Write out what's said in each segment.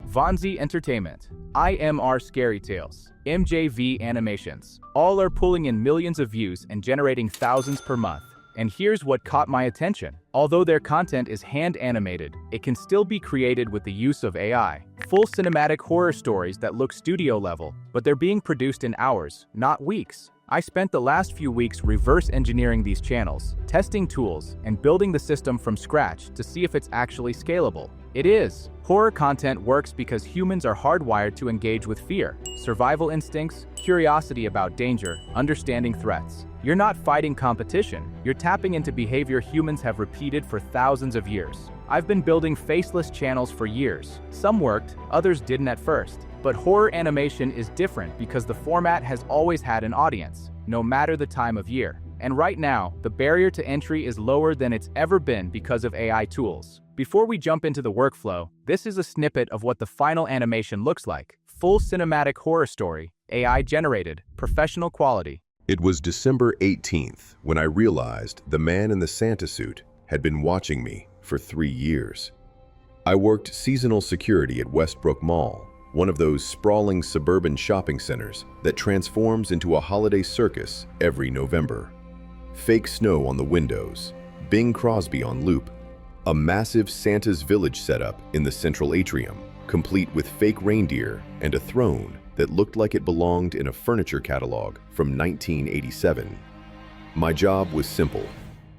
Vonzi Entertainment, IMR Scary Tales, MJV Animations. All are pulling in millions of views and generating thousands per month. And here's what caught my attention. Although their content is hand-animated, it can still be created with the use of AI. Full cinematic horror stories that look studio level, but they're being produced in hours, not weeks. I spent the last few weeks reverse engineering these channels, testing tools, and building the system from scratch to see if it's actually scalable. It is. Horror content works because humans are hardwired to engage with fear, survival instincts, curiosity about danger, understanding threats. You're not fighting competition, you're tapping into behavior humans have repeated for thousands of years. I've been building faceless channels for years. Some worked, others didn't at first. But horror animation is different because the format has always had an audience, no matter the time of year. And right now, the barrier to entry is lower than it's ever been because of AI tools. Before we jump into the workflow, this is a snippet of what the final animation looks like. Full cinematic horror story, AI generated, professional quality. It was December 18th when I realized the man in the Santa suit had been watching me for 3 years. I worked seasonal security at Westbrook Mall, one of those sprawling suburban shopping centers that transforms into a holiday circus every November. Fake snow on the windows, Bing Crosby on loop, a massive Santa's Village setup in the central atrium, complete with fake reindeer and a throne that looked like it belonged in a furniture catalog from 1987. My job was simple: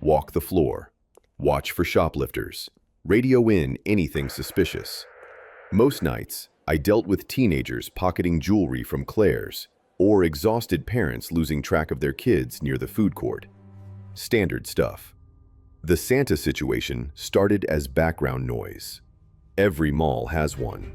walk the floor, watch for shoplifters, radio in anything suspicious. Most nights, I dealt with teenagers pocketing jewelry from Claire's or exhausted parents losing track of their kids near the food court. Standard stuff. The Santa situation started as background noise. Every mall has one.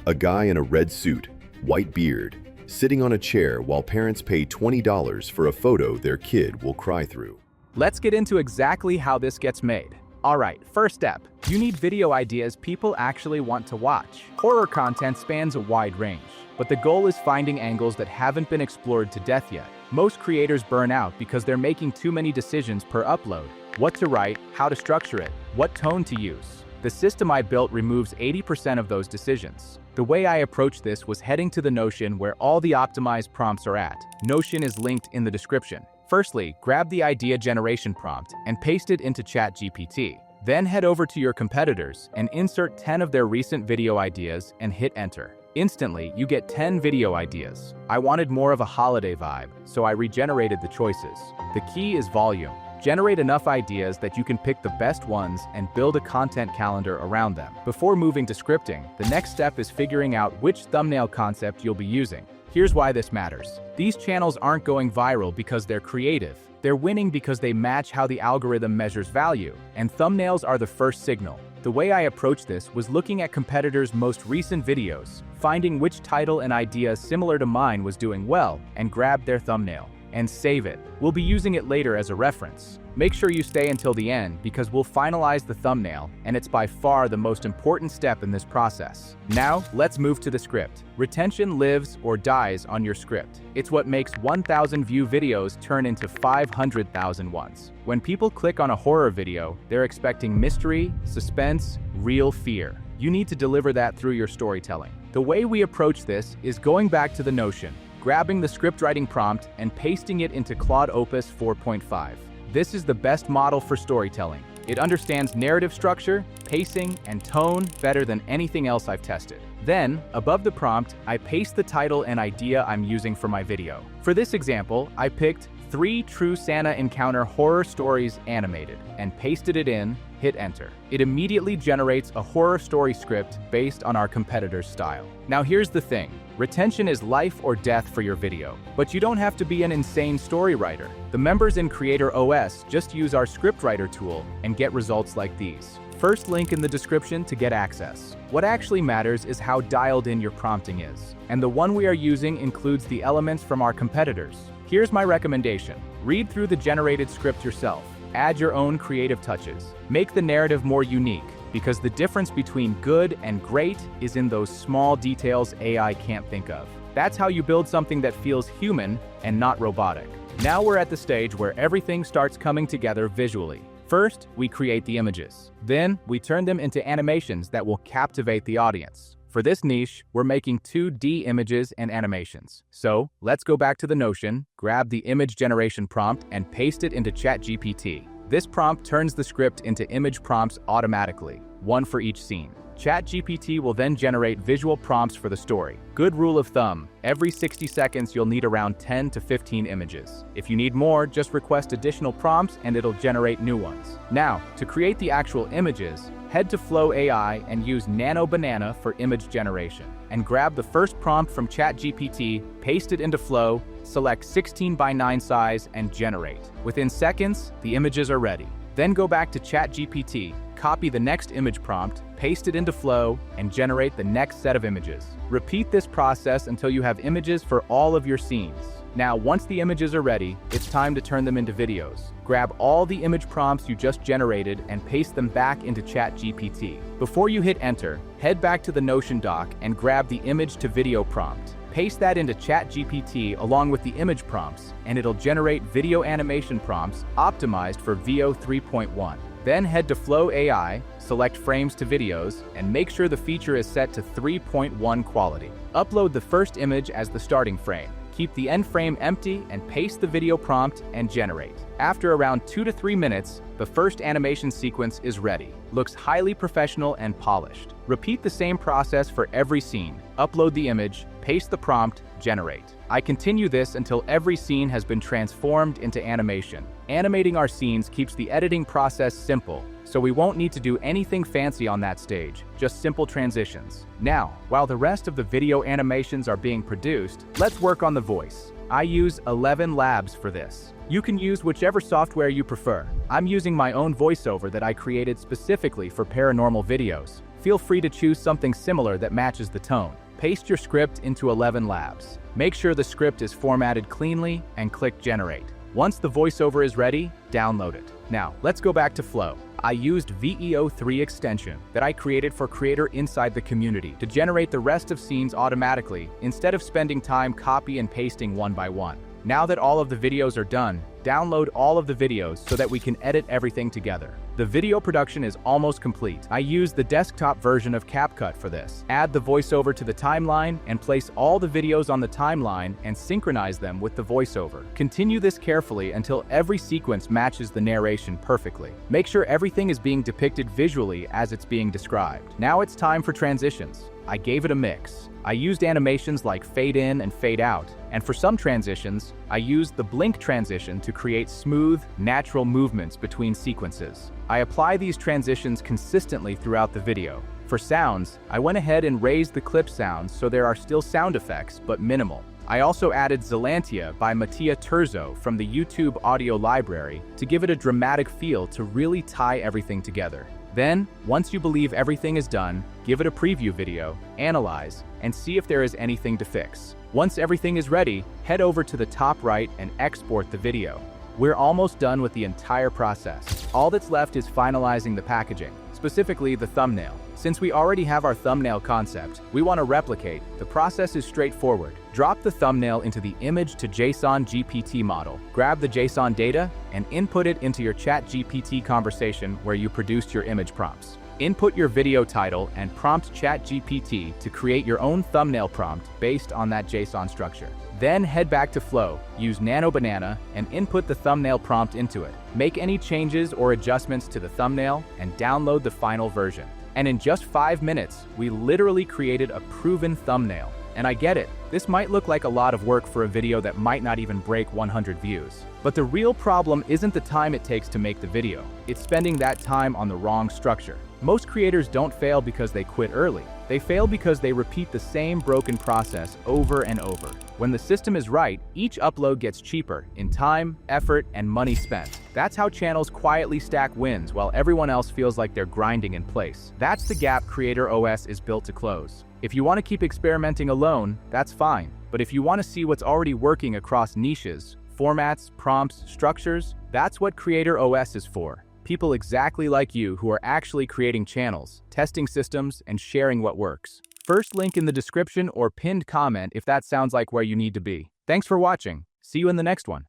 A guy in a red suit, white beard, sitting on a chair while parents pay $20 for a photo their kid will cry through. Let's get into exactly how this gets made. Alright, first step. You need video ideas people actually want to watch. Horror content spans a wide range, but the goal is finding angles that haven't been explored to death yet. Most creators burn out because they're making too many decisions per upload. What to write, how to structure it, what tone to use. The system I built removes 80% of those decisions. The way I approached this was heading to the Notion where all the optimized prompts are at. Notion is linked in the description. Firstly, grab the idea generation prompt and paste it into ChatGPT. Then head over to your competitors and insert 10 of their recent video ideas and hit enter. Instantly, you get 10 video ideas. I wanted more of a holiday vibe, so I regenerated the choices. The key is volume. Generate enough ideas that you can pick the best ones and build a content calendar around them. Before moving to scripting, the next step is figuring out which thumbnail concept you'll be using. Here's why this matters. These channels aren't going viral because they're creative. They're winning because they match how the algorithm measures value, and thumbnails are the first signal. The way I approached this was looking at competitors' most recent videos, finding which title and idea similar to mine was doing well, and grab their thumbnail. And save it. We'll be using it later as a reference. Make sure you stay until the end because we'll finalize the thumbnail, and it's by far the most important step in this process. Now, let's move to the script. Retention lives or dies on your script. It's what makes 1,000 view videos turn into 500,000 ones. When people click on a horror video, they're expecting mystery, suspense, real fear. You need to deliver that through your storytelling. The way we approach this is going back to the Notion, grabbing the scriptwriting prompt and pasting it into Claude Opus 4.5. This is the best model for storytelling. It understands narrative structure, pacing, and tone better than anything else I've tested. Then, above the prompt, I paste the title and idea I'm using for my video. For this example, I picked 3 True Santa Encounter Horror Stories Animated and pasted it in, hit enter. It immediately generates a horror story script based on our competitor's style. Now here's the thing. Retention is life or death for your video, but you don't have to be an insane story writer. The members in Creator OS just use our scriptwriter tool and get results like these. First link in the description to get access. What actually matters is how dialed in your prompting is, and the one we are using includes the elements from our competitors. Here's my recommendation. Read through the generated script yourself. Add your own creative touches. Make the narrative more unique, because the difference between good and great is in those small details AI can't think of. That's how you build something that feels human and not robotic. Now we're at the stage where everything starts coming together visually. First, we create the images. Then, we turn them into animations that will captivate the audience. For this niche, we're making 2D images and animations. So, let's go back to the Notion, grab the image generation prompt, and paste it into ChatGPT. This prompt turns the script into image prompts automatically, one for each scene. ChatGPT will then generate visual prompts for the story. Good rule of thumb, every 60 seconds you'll need around 10 to 15 images. If you need more, just request additional prompts and it'll generate new ones. Now, to create the actual images, head to Flow AI and use Nano Banana for image generation. And grab the first prompt from ChatGPT, paste it into Flow, select 16:9 size, and generate. Within seconds, the images are ready. Then go back to ChatGPT, copy the next image prompt, paste it into Flow, and generate the next set of images. Repeat this process until you have images for all of your scenes. Now, once the images are ready, it's time to turn them into videos. Grab all the image prompts you just generated and paste them back into ChatGPT. Before you hit enter, head back to the Notion doc and grab the image to video prompt. Paste that into ChatGPT along with the image prompts, and it'll generate video animation prompts optimized for VO 3.1. Then head to Flow AI, select Frames to Videos, and make sure the feature is set to 3.1 quality. Upload the first image as the starting frame. Keep the end frame empty and paste the video prompt and generate. After around 2 to 3 minutes, the first animation sequence is ready. Looks highly professional and polished. Repeat the same process for every scene. Upload the image, paste the prompt, generate. I continue this until every scene has been transformed into animation. Animating our scenes keeps the editing process simple, so we won't need to do anything fancy on that stage, just simple transitions. Now, while the rest of the video animations are being produced, let's work on the voice. I use 11 Labs for this. You can use whichever software you prefer. I'm using my own voiceover that I created specifically for paranormal videos. Feel free to choose something similar that matches the tone. Paste your script into 11 Labs. Make sure the script is formatted cleanly and click Generate. Once the voiceover is ready, download it. Now, let's go back to Flow. I used VEO3 extension that I created for Creator inside the community to generate the rest of scenes automatically instead of spending time copy and pasting one by one. Now that all of the videos are done, download all of the videos so that we can edit everything together. The video production is almost complete. I used the desktop version of CapCut for this. Add the voiceover to the timeline and place all the videos on the timeline and synchronize them with the voiceover. Continue this carefully until every sequence matches the narration perfectly. Make sure everything is being depicted visually as it's being described. Now it's time for transitions. I gave it a mix. I used animations like fade in and fade out, and for some transitions, I used the blink transition to create smooth, natural movements between sequences. I apply these transitions consistently throughout the video. For sounds, I went ahead and raised the clip sounds so there are still sound effects, but minimal. I also added Zelantia by Mattia Turzo from the YouTube audio library to give it a dramatic feel to really tie everything together. Then, once you believe everything is done, give it a preview video, analyze, and see if there is anything to fix. Once everything is ready, head over to the top right and export the video. We're almost done with the entire process. All that's left is finalizing the packaging, specifically the thumbnail. Since we already have our thumbnail concept, we want to replicate. The process is straightforward. Drop the thumbnail into the image to JSON GPT model. Grab the JSON data and input it into your ChatGPT conversation where you produced your image prompts. Input your video title and prompt ChatGPT to create your own thumbnail prompt based on that JSON structure. Then head back to Flow, use Nano Banana, and input the thumbnail prompt into it. Make any changes or adjustments to the thumbnail and download the final version. And in just 5 minutes, we literally created a proven thumbnail. And I get it, this might look like a lot of work for a video that might not even break 100 views. But the real problem isn't the time it takes to make the video. It's spending that time on the wrong structure. Most creators don't fail because they quit early. They fail because they repeat the same broken process over and over. When the system is right, each upload gets cheaper in time, effort, and money spent. That's how channels quietly stack wins while everyone else feels like they're grinding in place. That's the gap Creator OS is built to close. If you want to keep experimenting alone, that's fine. But if you want to see what's already working across niches, formats, prompts, structures, that's what Creator OS is for. People exactly like you who are actually creating channels, testing systems, and sharing what works. First link in the description or pinned comment if that sounds like where you need to be. Thanks for watching. See you in the next one.